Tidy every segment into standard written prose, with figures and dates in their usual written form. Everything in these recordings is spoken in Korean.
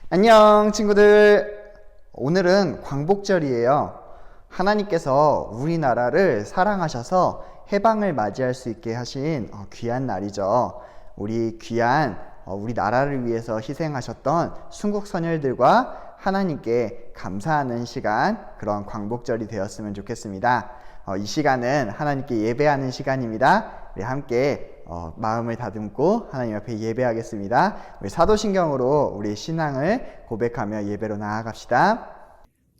안녕 친구들. 오늘은 광복절이에요. 하나님께서 우리나라를 사랑하셔서 해방을 맞이할 수 있게 하신 귀한 날이죠. 우리 귀한 우리 나라를 위해서 희생하셨던 순국 선열들과 하나님께 감사하는 시간, 그런 광복절이 되었으면 좋겠습니다. 이 시간은 하나님께 예배하는 시간입니다. 우리 함께 마음을 다듬고 하나님 앞에 예배하겠습니다. 우리 사도신경으로 우리 신앙을 고백하며 예배로 나아갑시다.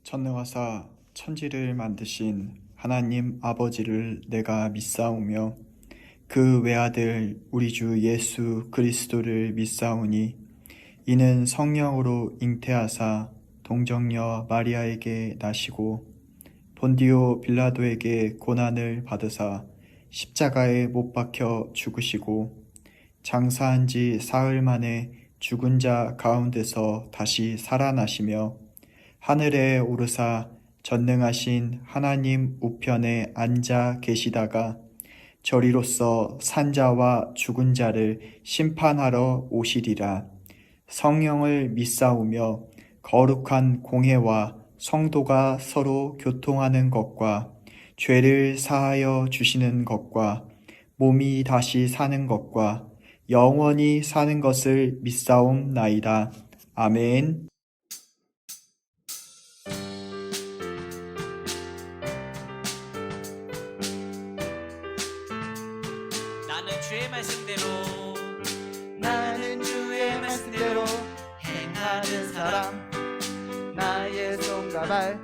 천능하사 천지를 만드신 하나님 아버지를 내가 믿사오며 그 외아들 우리 주 예수 그리스도를 믿사오니 이는 성령으로 잉태하사 동정녀 마리아에게 나시고 본디오 빌라도에게 고난을 받으사 십자가에 못 박혀 죽으시고 장사한 지 사흘 만에 죽은 자 가운데서 다시 살아나시며 하늘에 오르사 전능하신 하나님 우편에 앉아 계시다가 저리로서 산자와 죽은 자를 심판하러 오시리라. 성령을 믿사오며 거룩한 공회와 성도가 서로 교통하는 것과 죄를 사하여 주시는 것과 몸이 다시 사는 것과 영원히 사는 것을 믿사옵나이다. 아멘. 나는 주의 말씀대로 나는 주의 말씀대로 행하는 사람. 나의 손과 발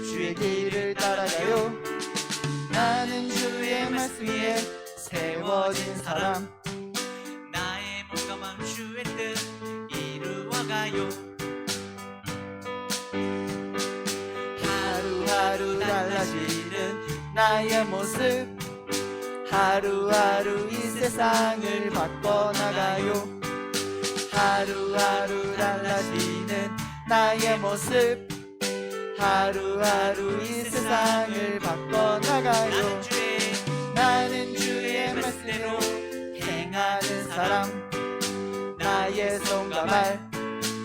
주의 길을 따라가요. 나는 주의 말씀 위에 세워진 사람. 나의 몸과 마음 주의 뜻 이루어가요. 하루하루 달라지는 나의 모습. 하루하루 이 세상을 바꿔나가요. 하루하루 달라지는 나의 모습. 하루하루 이 세상을 바꿔나가요. 나는 주의 말씀대로 행하는 사람. 나의 손과 발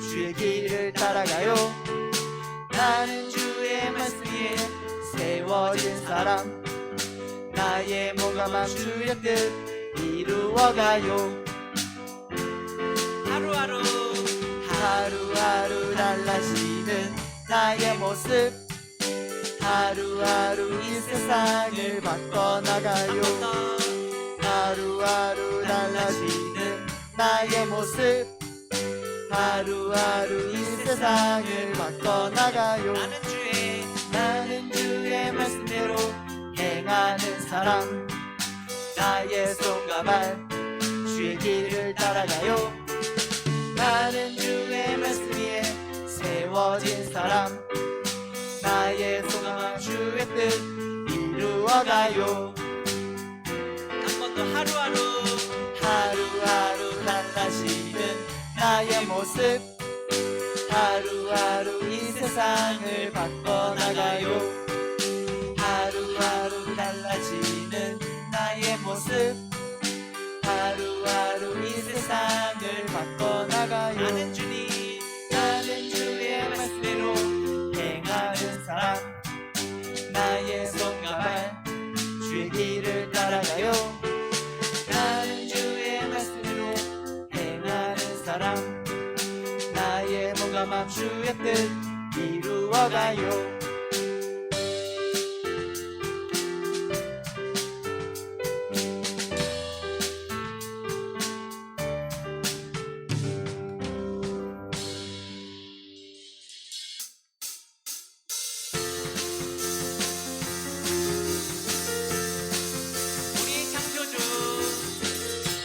주의 길을 따라가요. 나는 주의 말씀 위에 세워진 사람. 나의 몸과 마음 주의 뜻 이루어가요. 하루하루 달라지는 나의 모습. 하루하루 이 세상을 바꿔나가요. 하루하루 달라지는 나의 모습. 하루하루 이 세상을 바꿔나가요. 나는 주의 말씀대로 행하는 사람. 나의 손과 발 주의 길을 따라가요. 나는 주의 말씀 위에 세워진 사람. 나의 손과 마음 주의 뜻 이루어가요. 한 번 더 하루하루 달라지는 나의 모습. 하루하루 이 세상을 바꿔나가요. 하루하루 달라지는 나의 모습. 하루하루 이 세상을 바꿔나가요. 나는 주의 말씀대로 행하는 사람. 나의 손과 발 주의 길을 따라가요. 나는 주의 말씀대로 행하는 사람. 나의 몸과 마음 주의 뜻 이루어가요.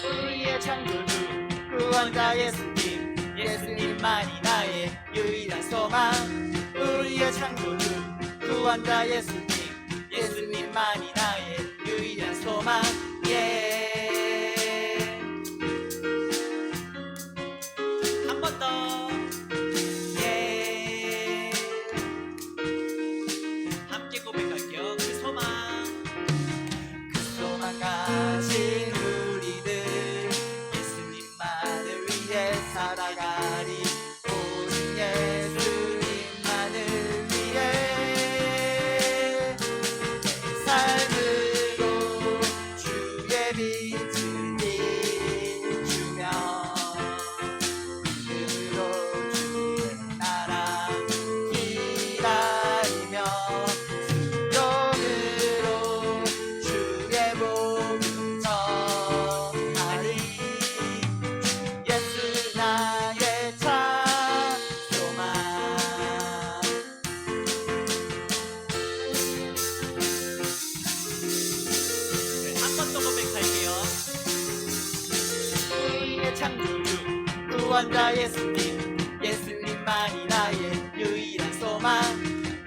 우리의 창조주 구원자 예수님. 예수님만이 나의 유일한 소망. 우리의 창조주 구원자 예수님. 예수님만이 나의 유일한 소망. 한 번 더 함께 고백할게요. 그 소망 소망 가진 우리들 예수님만을 위해 살아가리. 오직 구원자 예수님 예수님만이 나의 유일한 소망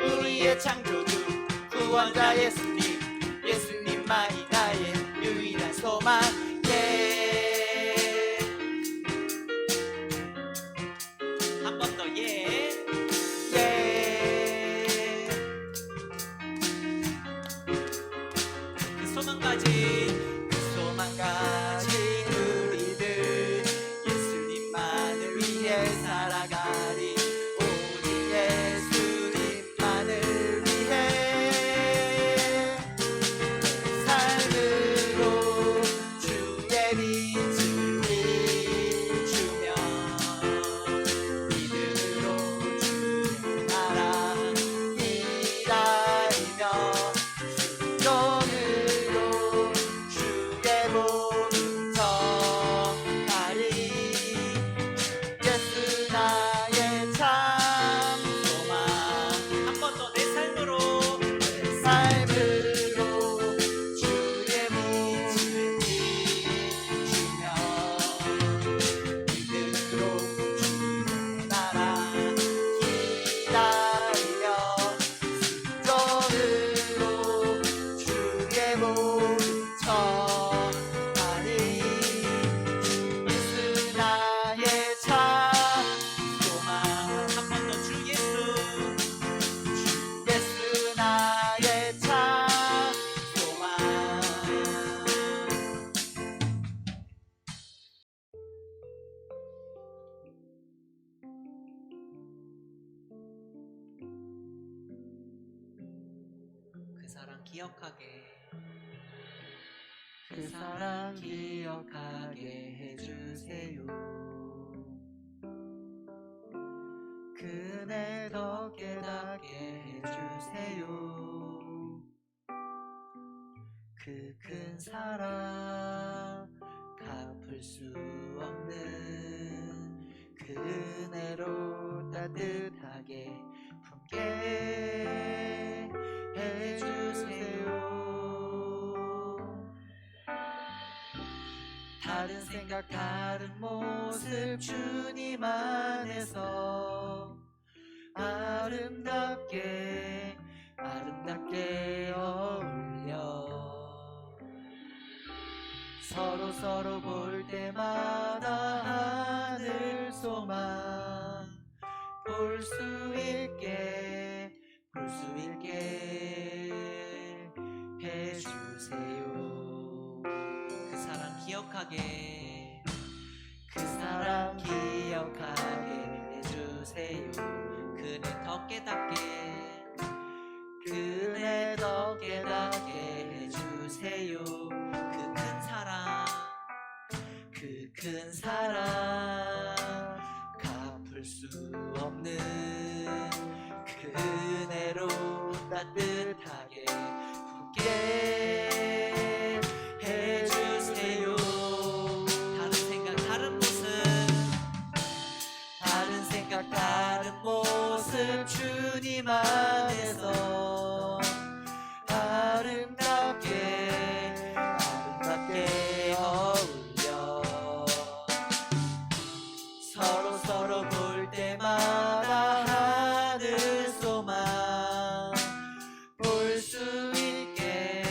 우리의 창조주 구원자 예수님 예수님만이 나의 유일한 소망 예. 한 번 더 예. 예. 그 소망 가진 우리들 예수님만을 위해 살아가리 오직 예수님만을 위해 삶으로 주의 빛을 비추며 믿음으로 주의 나라 기다리며 영으로 주의 복음 전하리 예수 나의 참 소망 한 번 더 내 삶으로 삶으로 주의 빛을 비추며 믿음으로 주의 나라 기다리며 순종으로 주의 복음 전하리 예수 나의 참 소망 한 번 더 주 예수 예수 나의 참 소망 그 사랑 기억하게 그 사랑 기억하게 해주세요 그네 더 깨닫게 해주세요 그 큰 사랑 갚을 수 없는 그 은혜로 따뜻하게 품게 해주세요 다른 생각 다른 모습 주님 안에서 아름답게 어울려 서로 볼 때마다 하늘 소망 볼 수 있게 해주세요 그 사랑 기억하게 그 사랑 기억하게 해주세요 그네 더 깨닫게 그네 더 깨닫게 해주세요 그 큰 사랑 갚을 수 없는 그 은혜로 따뜻하게 품게 해주세요 다른 생각 다른 모습 다른 생각 다른 모습 주님 안에서 아름답게 어울려 서로 볼 때마다 하늘 소망 볼 수 있게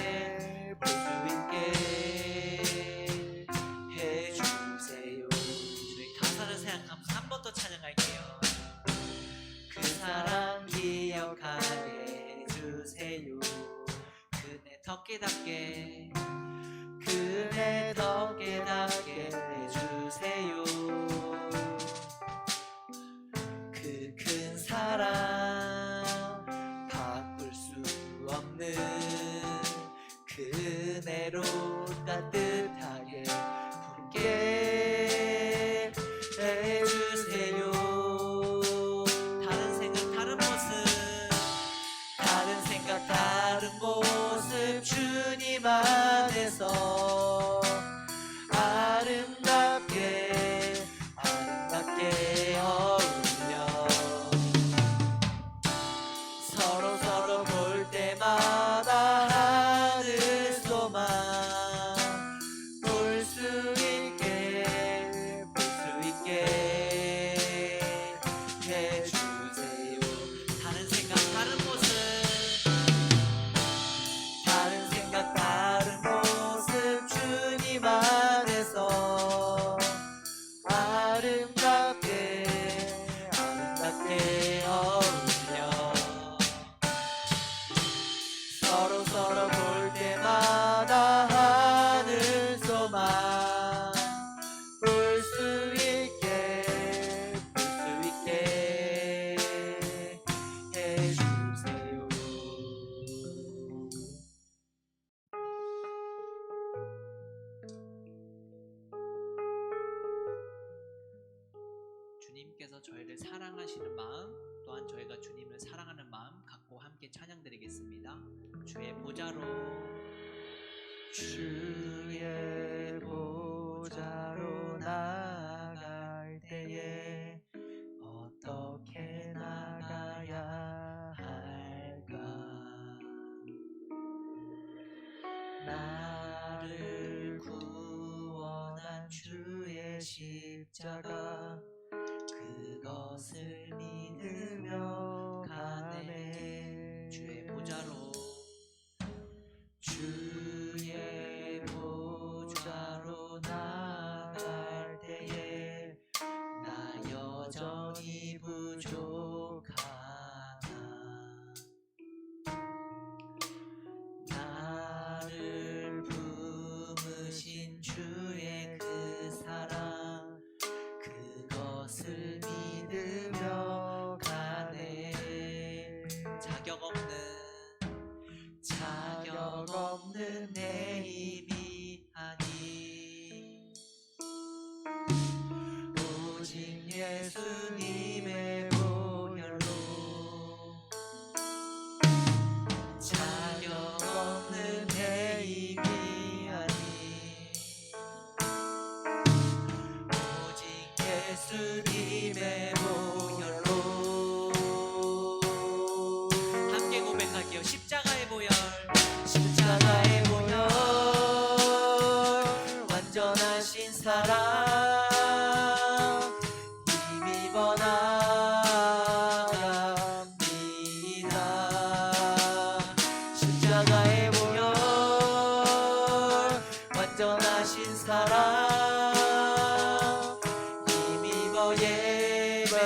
해주세요 저희 가사를 생각하면서 한 번 더 찬양할게요 그 사랑 기억하게 해주세요 그네 더 깨닫게 그네 더 깨닫게 해주세요 그 큰 사랑 바꿀 수 없는 그 은혜로 따뜻하게 품게 해주세요 다른 생각 다른 모습 다른 생각 다른 모습 주님 안에서 해주세요. 주님께서 저희를 사랑하시는 마음, 또한 저희가 주님을 사랑하는 마음 갖고 함께 찬양드리겠습니다. 주의 보좌로 주의 보좌로 나갈 때에 어떻게 나가야 할까? 나를 구원한 주의 십자가 그것을 믿으며 가네. 주의 보좌로 주의 보좌로 나갈 때에 나 여전히 부족하다. 나를 품으신 주의 그 사랑 그것을 믿으며 가네. 자격 없는 내 힘이 아니 오직 예수님의 보혈로 자격 없는 내 힘이 아니 오직 예수님의 보혈로. 함께 고백할게요. 십자가의 보혈, 십자가의 보혈 완전하신 사랑 힘입어 나갑니다. 십자가의 보혈 완전하신 사랑 힘입어 예배합니다.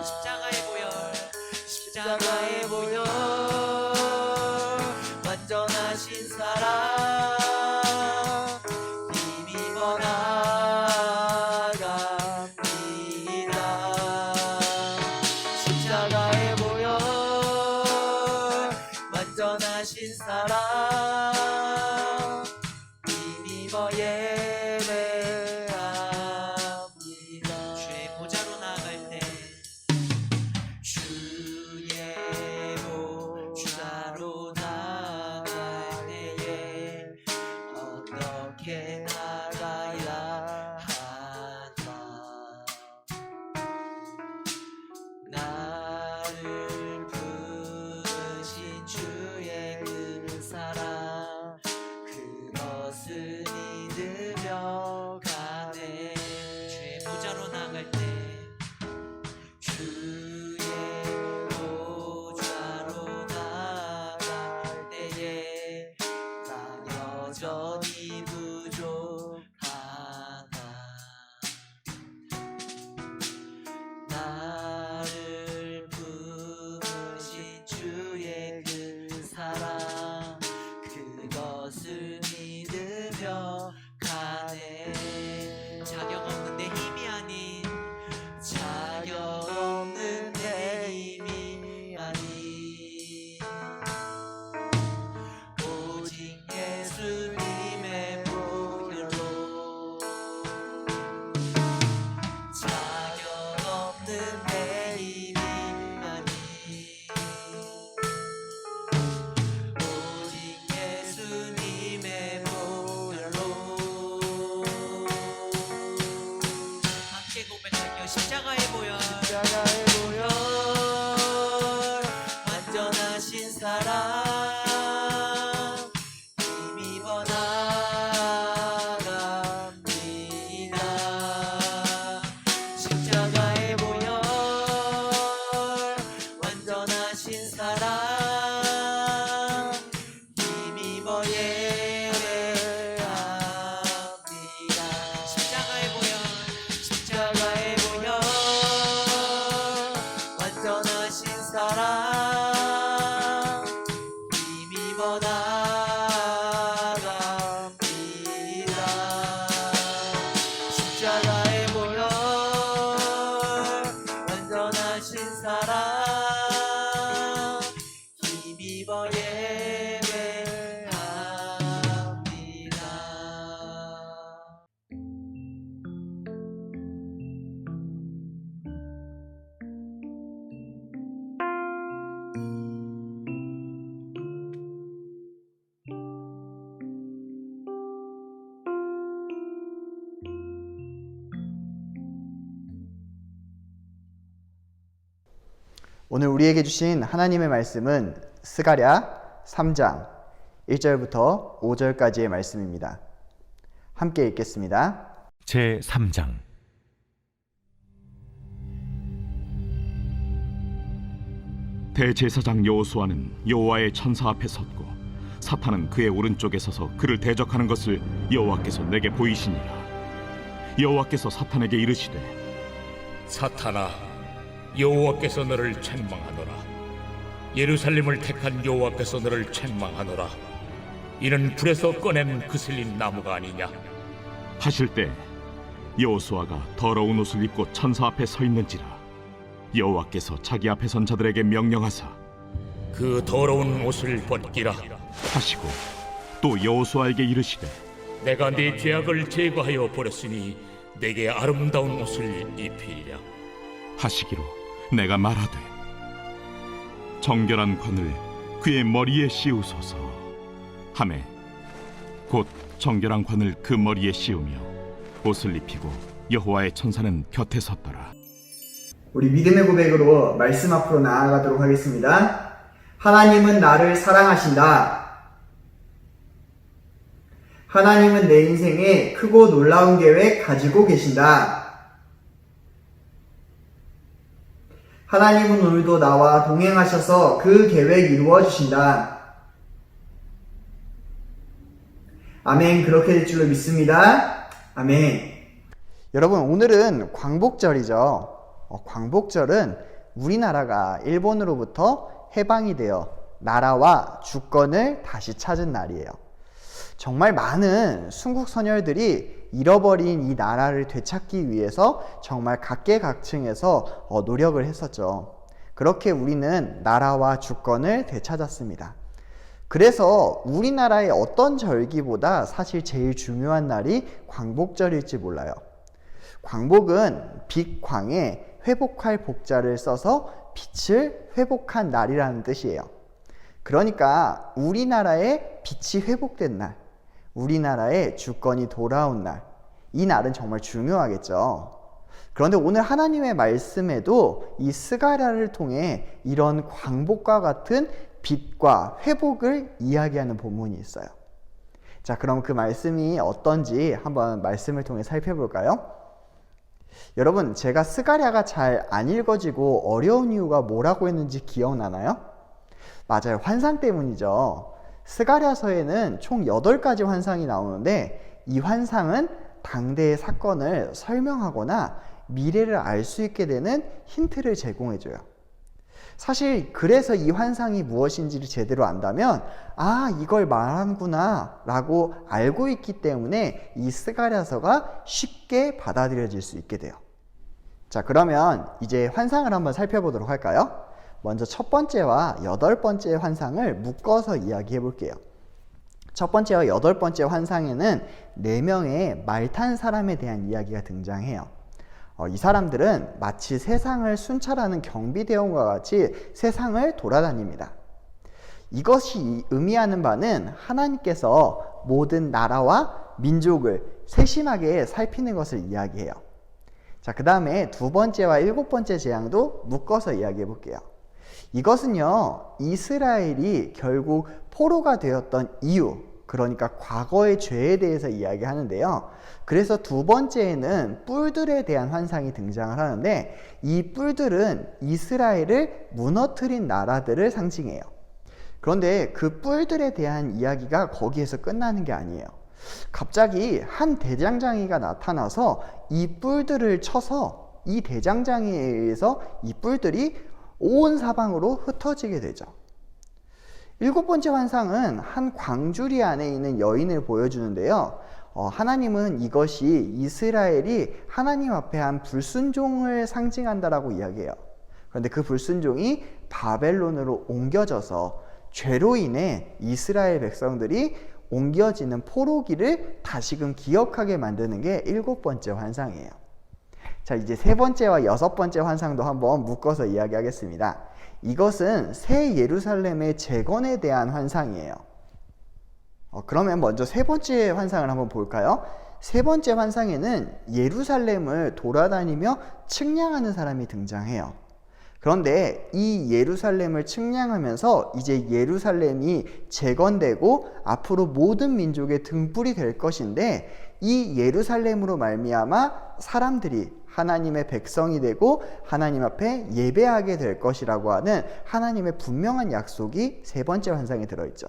십자가의 보혈, 십자가의 보혈 완전하신 사랑 힘입어 나갑니다. 십자가의 보혈 완전하신 사랑 힘입어 예배합니다. 주의 보좌로 나아갈 때 주의 보좌로 나갈 때에 어떻게 나가야 하나. 나를 부르신 주의 그 사랑 그것을 믿으며 가네. 주의 보좌로 나아갈 때 주의 보좌로 나갈 때에 나 여전히 부족하다. 나를 품으신 주의 그 사랑 그것을 믿으며 가네. 자격 없는 내 힘이 아닌 자격 없는 내 힘이 아니 오직 예수님의 보혈로 자격 없는 내 힘이 아니 오직 예수님의 보혈로. 함께 고백할게요. 십자가의 보혈, 십자가의 보혈 완전하신 사랑 힘입어 나갑니다. 십자가의 보혈 완전하신 사랑 힘입어 예배합니다. 십자가의 보혈, 십자가의 보혈 오늘 우리에게 주신 하나님의 말씀은 스가랴 3장 1절부터 5절까지의 말씀입니다. 함께 읽겠습니다. 제 3장. 대제사장 여호수아는 여호와의 천사 앞에 섰고 사탄은 그의 오른쪽에 서서 그를 대적하는 것을 여호와께서 내게 보이시니라. 여호와께서 사탄에게 이르시되 사탄아, 여호와께서 너를 책망하노라. 예루살렘을 택한 여호와께서 너를 책망하노라. 이는 불에서 꺼낸 그슬린 나무가 아니냐. 하실 때 여호수아가 더러운 옷을 입고 천사 앞에 서 있는지라. 여호와께서 자기 앞에 선 자들에게 명령하사 그 더러운 옷을 벗기라 하시고 또 여호수아에게 이르시되 내가 네 죄악을 제거하여 버렸으니 내게 아름다운 옷을 입히리라 하시기로 내가 말하되 정결한 관을 그의 머리에 씌우소서 하매 곧 정결한 관을 그 머리에 씌우며 옷을 입히고 여호와의 천사는 곁에 섰더라. 우리 믿음의 고백으로 말씀 앞으로 나아가도록 하겠습니다. 하나님은 나를 사랑하신다. 하나님은 내 인생에 크고 놀라운 계획 가지고 계신다. 하나님은 오늘도 나와 동행하셔서 그 계획 이루어 주신다. 아멘. 그렇게 될 줄로 믿습니다. 아멘. 여러분, 오늘은 광복절이죠. 광복절은 우리나라가 일본으로부터 해방이 되어 나라와 주권을 다시 찾은 날이에요. 정말 많은 순국 선열들이 잃어버린 이 나라를 되찾기 위해서 정말 각계각층에서 노력을 했었죠. 그렇게 우리는 나라와 주권을 되찾았습니다. 그래서 우리나라의 어떤 절기보다 사실 제일 중요한 날이 광복절일지 몰라요. 광복은 빛광에 회복할 복자를 써서 빛을 회복한 날이라는 뜻이에요. 그러니까 우리나라의 빛이 회복된 날, 우리나라의 주권이 돌아온 날, 이 날은 정말 중요하겠죠. 그런데 오늘 하나님의 말씀에도 이 스가랴를 통해 이런 광복과 같은 빛과 회복을 이야기하는 본문이 있어요. 자, 그럼 그 말씀이 어떤지 한번 말씀을 통해 살펴볼까요? 여러분, 제가 스가랴가 잘 안 읽어지고 어려운 이유가 뭐라고 했는지 기억나나요? 맞아요. 환상 때문이죠. 스가랴서에는 총 8가지 환상이 나오는데 이 환상은 당대의 사건을 설명하거나 미래를 알 수 있게 되는 힌트를 제공해줘요. 사실 그래서 이 환상이 무엇인지를 제대로 안다면 이걸 말하는구나 라고 알고 있기 때문에 이 스가랴서가 쉽게 받아들여질 수 있게 돼요. 자, 그러면 이제 환상을 한번 살펴보도록 할까요? 먼저 첫 번째와 8번째 환상을 묶어서 이야기해 볼게요. 첫 번째와 8번째 환상에는 4명의 말 탄 사람에 대한 이야기가 등장해요. 이 사람들은 마치 세상을 순찰하는 경비대원과 같이 세상을 돌아다닙니다. 이것이 의미하는 바는 하나님께서 모든 나라와 민족을 세심하게 살피는 것을 이야기해요. 자, 그 다음에 2번째와 7번째 재앙도 묶어서 이야기해 볼게요. 이것은요, 이스라엘이 결국 포로가 되었던 이유, 그러니까 과거의 죄에 대해서 이야기하는데요. 그래서 2번째에는 뿔들에 대한 환상이 등장을 하는데 이 뿔들은 이스라엘을 무너뜨린 나라들을 상징해요. 그런데 그 뿔들에 대한 이야기가 거기에서 끝나는 게 아니에요. 갑자기 한 대장장이가 나타나서 이 뿔들을 쳐서 이 대장장이에 의해서 이 뿔들이 온 사방으로 흩어지게 되죠. 7번째 환상은 한 광주리 안에 있는 여인을 보여주는데요. 하나님은 이것이 이스라엘이 하나님 앞에 한 불순종을 상징한다라고 이야기해요. 그런데 그 불순종이 바벨론으로 옮겨져서 죄로 인해 이스라엘 백성들이 옮겨지는 포로기를 다시금 기억하게 만드는 게 7번째 환상이에요. 자, 이제 3번째와 6번째 환상도 한번 묶어서 이야기하겠습니다. 이것은 새 예루살렘의 재건에 대한 환상이에요. 그러면 먼저 3번째 환상을 한번 볼까요? 3번째 환상에는 예루살렘을 돌아다니며 측량하는 사람이 등장해요. 그런데 이 예루살렘을 측량하면서 이제 예루살렘이 재건되고 앞으로 모든 민족의 등불이 될 것인데, 이 예루살렘으로 말미암아 사람들이 하나님의 백성이 되고 하나님 앞에 예배하게 될 것이라고 하는 하나님의 분명한 약속이 세 번째 환상에 들어있죠.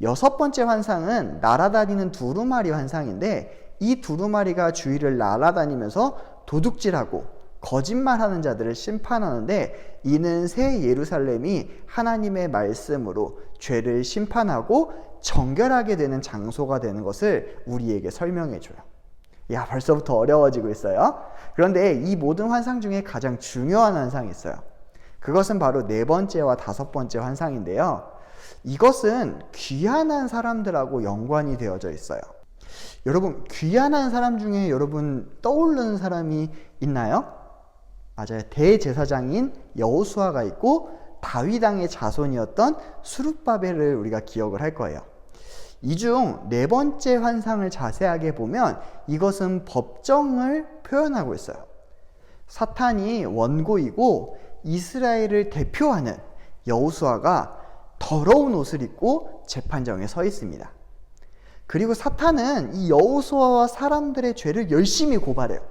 여섯 번째 환상은 날아다니는 두루마리 환상인데, 이 두루마리가 주위를 날아다니면서 도둑질하고 거짓말하는 자들을 심판하는데, 이는 새 예루살렘이 하나님의 말씀으로 죄를 심판하고 정결하게 되는 장소가 되는 것을 우리에게 설명해 줘요. 야, 벌써부터 어려워지고 있어요. 그런데 이 모든 환상 중에 가장 중요한 환상이 있어요. 그것은 바로 네 번째와 다섯 번째 환상인데요. 이것은 귀환한 사람들하고 연관이 되어져 있어요. 여러분, 귀환한 사람 중에 여러분 떠오르는 사람이 있나요? 맞아요. 대제사장인 여호수아가 있고 다윗 왕의 자손이었던 스룹바벨을 우리가 기억을 할 거예요. 이 중 네 번째 환상을 자세하게 보면 이것은 법정을 표현하고 있어요. 사탄이 원고이고 이스라엘을 대표하는 여호수아가 더러운 옷을 입고 재판정에 서 있습니다. 그리고 사탄은 이 여호수아와 사람들의 죄를 열심히 고발해요.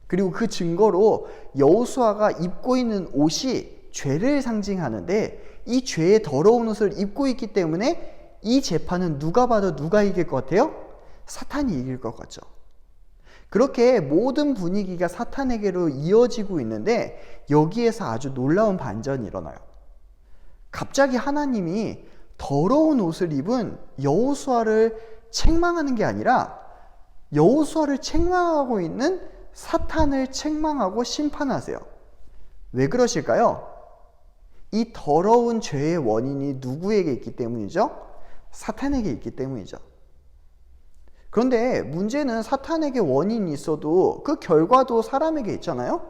그리고 그 증거로 여호수아가 입고 있는 옷이 죄를 상징하는데, 이 죄의 더러운 옷을 입고 있기 때문에 이 재판은 누가 봐도 누가 이길 것 같아요? 사탄이 이길 것 같죠. 그렇게 모든 분위기가 사탄에게로 이어지고 있는데, 여기에서 아주 놀라운 반전이 일어나요. 갑자기 하나님이 더러운 옷을 입은 여호수아를 책망하는 게 아니라 여호수아를 책망하고 있는 사탄을 책망하고 심판하세요. 왜 그러실까요? 이 더러운 죄의 원인이 누구에게 있기 때문이죠? 사탄에게 있기 때문이죠. 그런데 문제는 사탄에게 원인이 있어도 그 결과도 사람에게 있잖아요?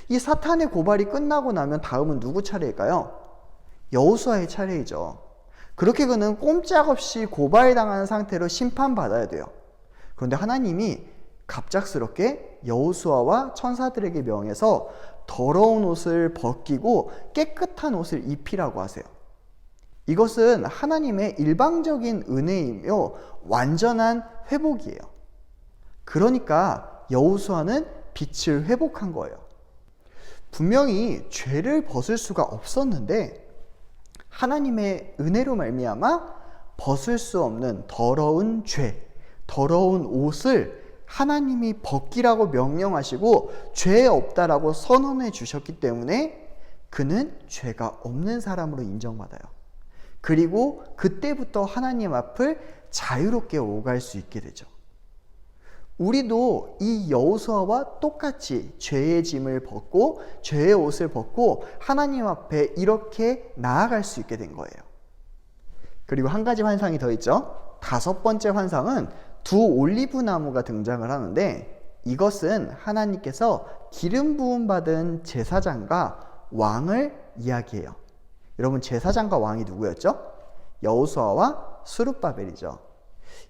이 사탄의 고발이 끝나고 나면 다음은 누구 차례일까요? 여호수아의 차례이죠. 그렇게 그는 꼼짝없이 고발당한 상태로 심판받아야 돼요. 그런데 하나님이 갑작스럽게 여호수아와 천사들에게 명해서 더러운 옷을 벗기고 깨끗한 옷을 입히라고 하세요. 이것은 하나님의 일방적인 은혜이며 완전한 회복이에요. 그러니까 여호수아는 빛을 회복한 거예요. 분명히 죄를 벗을 수가 없었는데 하나님의 은혜로 말미암아 벗을 수 없는 더러운 죄, 더러운 옷을 하나님이 벗기라고 명령하시고 죄 없다라고 선언해 주셨기 때문에 그는 죄가 없는 사람으로 인정받아요. 그리고 그때부터 하나님 앞을 자유롭게 오갈 수 있게 되죠. 우리도 이 여호수아와 똑같이 죄의 짐을 벗고 죄의 옷을 벗고 하나님 앞에 이렇게 나아갈 수 있게 된 거예요. 그리고 한 가지 환상이 더 있죠. 다섯 번째 환상은 두 올리브 나무가 등장을 하는데, 이것은 하나님께서 기름 부음 받은 제사장과 왕을 이야기해요. 여러분, 제사장과 왕이 누구였죠? 여호수아와 스룹바벨이죠.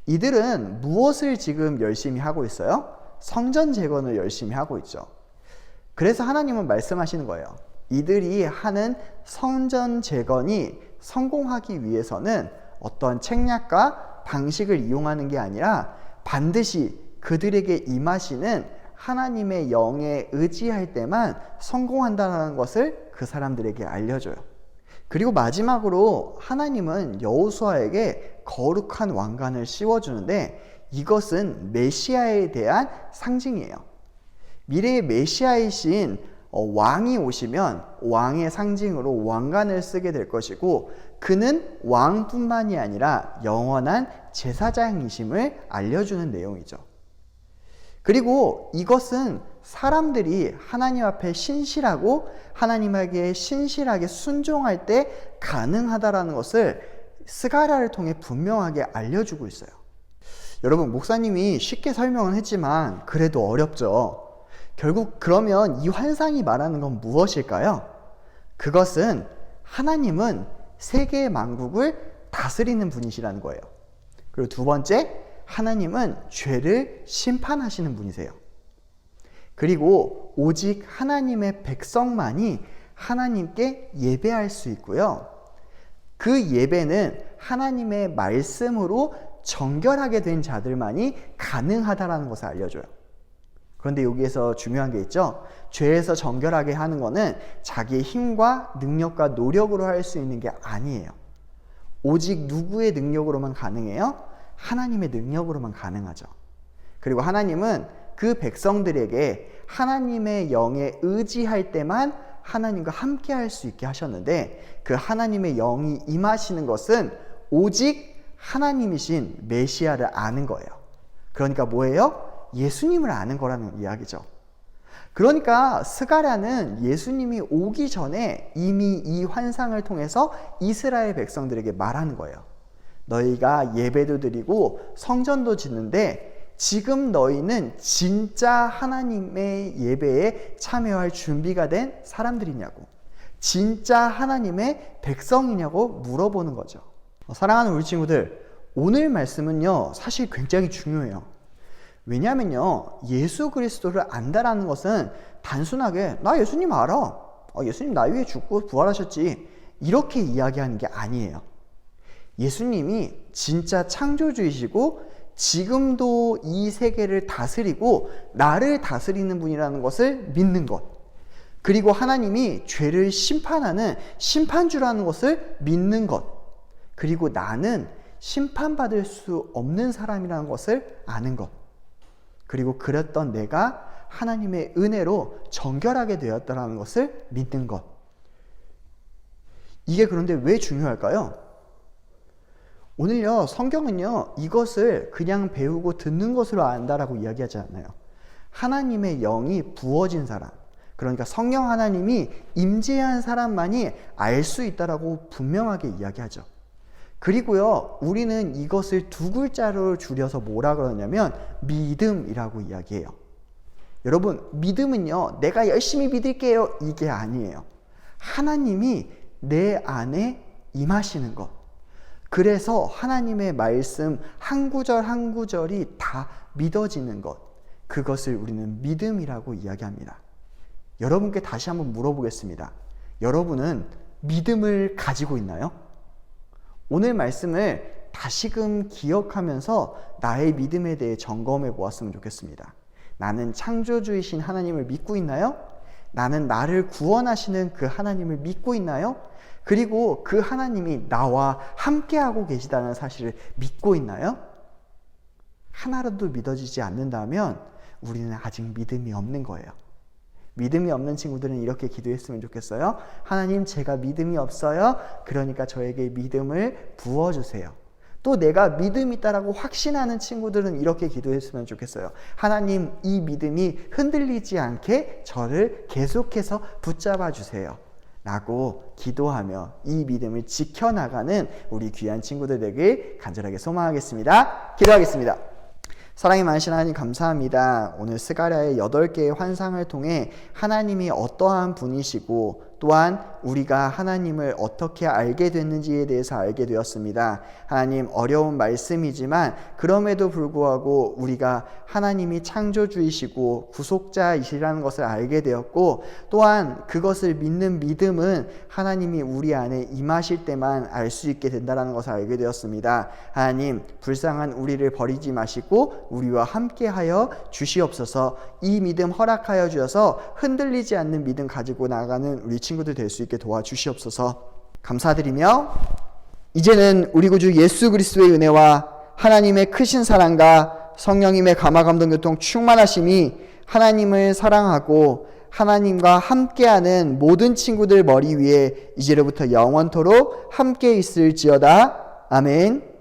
이들은 무엇을 지금 열심히 하고 있어요? 성전 재건을 열심히 하고 있죠. 그래서 하나님은 말씀하시는 거예요. 이들이 하는 성전 재건이 성공하기 위해서는 어떤 책략과 방식을 이용하는 게 아니라 반드시 그들에게 임하시는 하나님의 영에 의지할 때만 성공한다는 것을 그 사람들에게 알려줘요. 그리고 마지막으로 하나님은 여호수아에게 거룩한 왕관을 씌워주는데, 이것은 메시아에 대한 상징이에요. 미래의 메시아이신 왕이 오시면 왕의 상징으로 왕관을 쓰게 될 것이고, 그는 왕뿐만이 아니라 영원한 제사장이심을 알려주는 내용이죠. 그리고 이것은 사람들이 하나님 앞에 신실하고 하나님에게 신실하게 순종할 때 가능하다라는 것을 스가랴를 통해 분명하게 알려주고 있어요. 여러분, 목사님이 쉽게 설명은 했지만 그래도 어렵죠. 결국 그러면 이 환상이 말하는 건 무엇일까요? 그것은 하나님은 세계의 만국을 다스리는 분이시라는 거예요. 그리고 두 번째, 하나님은 죄를 심판하시는 분이세요. 그리고 오직 하나님의 백성만이 하나님께 예배할 수 있고요. 그 예배는 하나님의 말씀으로 정결하게 된 자들만이 가능하다라는 것을 알려줘요. 그런데 여기에서 중요한 게 있죠. 죄에서 정결하게 하는 것은 자기의 힘과 능력과 노력으로 할 수 있는 게 아니에요. 오직 누구의 능력으로만 가능해요? 하나님의 능력으로만 가능하죠. 그리고 하나님은 그 백성들에게 하나님의 영에 의지할 때만 하나님과 함께 할 수 있게 하셨는데, 그 하나님의 영이 임하시는 것은 오직 하나님이신 메시아를 아는 거예요. 그러니까 뭐예요? 예수님을 아는 거라는 이야기죠. 그러니까 스가랴는 예수님이 오기 전에 이미 이 환상을 통해서 이스라엘 백성들에게 말하는 거예요. 너희가 예배도 드리고 성전도 짓는데 지금 너희는 진짜 하나님의 예배에 참여할 준비가 된 사람들이냐고, 진짜 하나님의 백성이냐고 물어보는 거죠. 사랑하는 우리 친구들, 오늘 말씀은요 사실 굉장히 중요해요. 왜냐하면요, 예수 그리스도를 안다라는 것은 단순하게 나 예수님 알아, 예수님 나 위해 죽고 부활하셨지, 이렇게 이야기하는 게 아니에요. 예수님이 진짜 창조주이시고 지금도 이 세계를 다스리고 나를 다스리는 분이라는 것을 믿는 것, 그리고 하나님이 죄를 심판하는 심판주라는 것을 믿는 것, 그리고 나는 심판받을 수 없는 사람이라는 것을 아는 것, 그리고 그랬던 내가 하나님의 은혜로 정결하게 되었다는 것을 믿는 것. 이게 그런데 왜 중요할까요? 오늘요, 성경은요 이것을 그냥 배우고 듣는 것으로 안다라고 이야기하지 않아요. 하나님의 영이 부어진 사람, 그러니까 성령 하나님이 임재한 사람만이 알 수 있다라고 분명하게 이야기하죠. 그리고요, 우리는 이것을 두 글자로 줄여서 뭐라 그러냐면 믿음이라고 이야기해요. 여러분, 믿음은요 내가 열심히 믿을게요 이게 아니에요. 하나님이 내 안에 임하시는 것, 그래서 하나님의 말씀 한 구절 한 구절이 다 믿어지는 것, 그것을 우리는 믿음이라고 이야기합니다. 여러분께 다시 한번 물어보겠습니다. 여러분은 믿음을 가지고 있나요? 오늘 말씀을 다시금 기억하면서 나의 믿음에 대해 점검해 보았으면 좋겠습니다. 나는 창조주이신 하나님을 믿고 있나요? 나는 나를 구원하시는 그 하나님을 믿고 있나요? 그리고 그 하나님이 나와 함께하고 계시다는 사실을 믿고 있나요? 하나라도 믿어지지 않는다면 우리는 아직 믿음이 없는 거예요. 믿음이 없는 친구들은 이렇게 기도했으면 좋겠어요. 하나님, 제가 믿음이 없어요. 그러니까 저에게 믿음을 부어주세요. 또 내가 믿음이 있다라고 확신하는 친구들은 이렇게 기도했으면 좋겠어요. 하나님, 이 믿음이 흔들리지 않게 저를 계속해서 붙잡아 주세요 라고 기도하며 이 믿음을 지켜나가는 우리 귀한 친구들 되길 간절하게 소망하겠습니다. 기도하겠습니다. 사랑이 많으신 하나님 감사합니다. 오늘 스가랴의 8개의 환상을 통해 하나님이 어떠한 분이시고 또한 우리가 하나님을 어떻게 알게 됐는지에 대해서 알게 되었습니다. 하나님, 어려운 말씀이지만 그럼에도 불구하고 우리가 하나님이 창조주이시고 구속자이시라는 것을 알게 되었고, 또한 그것을 믿는 믿음은 하나님이 우리 안에 임하실 때만 알 수 있게 된다는 것을 알게 되었습니다. 하나님, 불쌍한 우리를 버리지 마시고 우리와 함께하여 주시옵소서. 이 믿음 허락하여 주셔서 흔들리지 않는 믿음 가지고 나가는 우리 친구들 될 수 있게 도와주시옵소서. 감사드리며 이제는 우리 구주 예수 그리스도의 은혜와 하나님의 크신 사랑과 성령님의 감화 감동 교통 충만하심이 하나님을 사랑하고 하나님과 함께하는 모든 친구들 머리 위에 이제로부터 영원토록 함께 있을지어다. 아멘.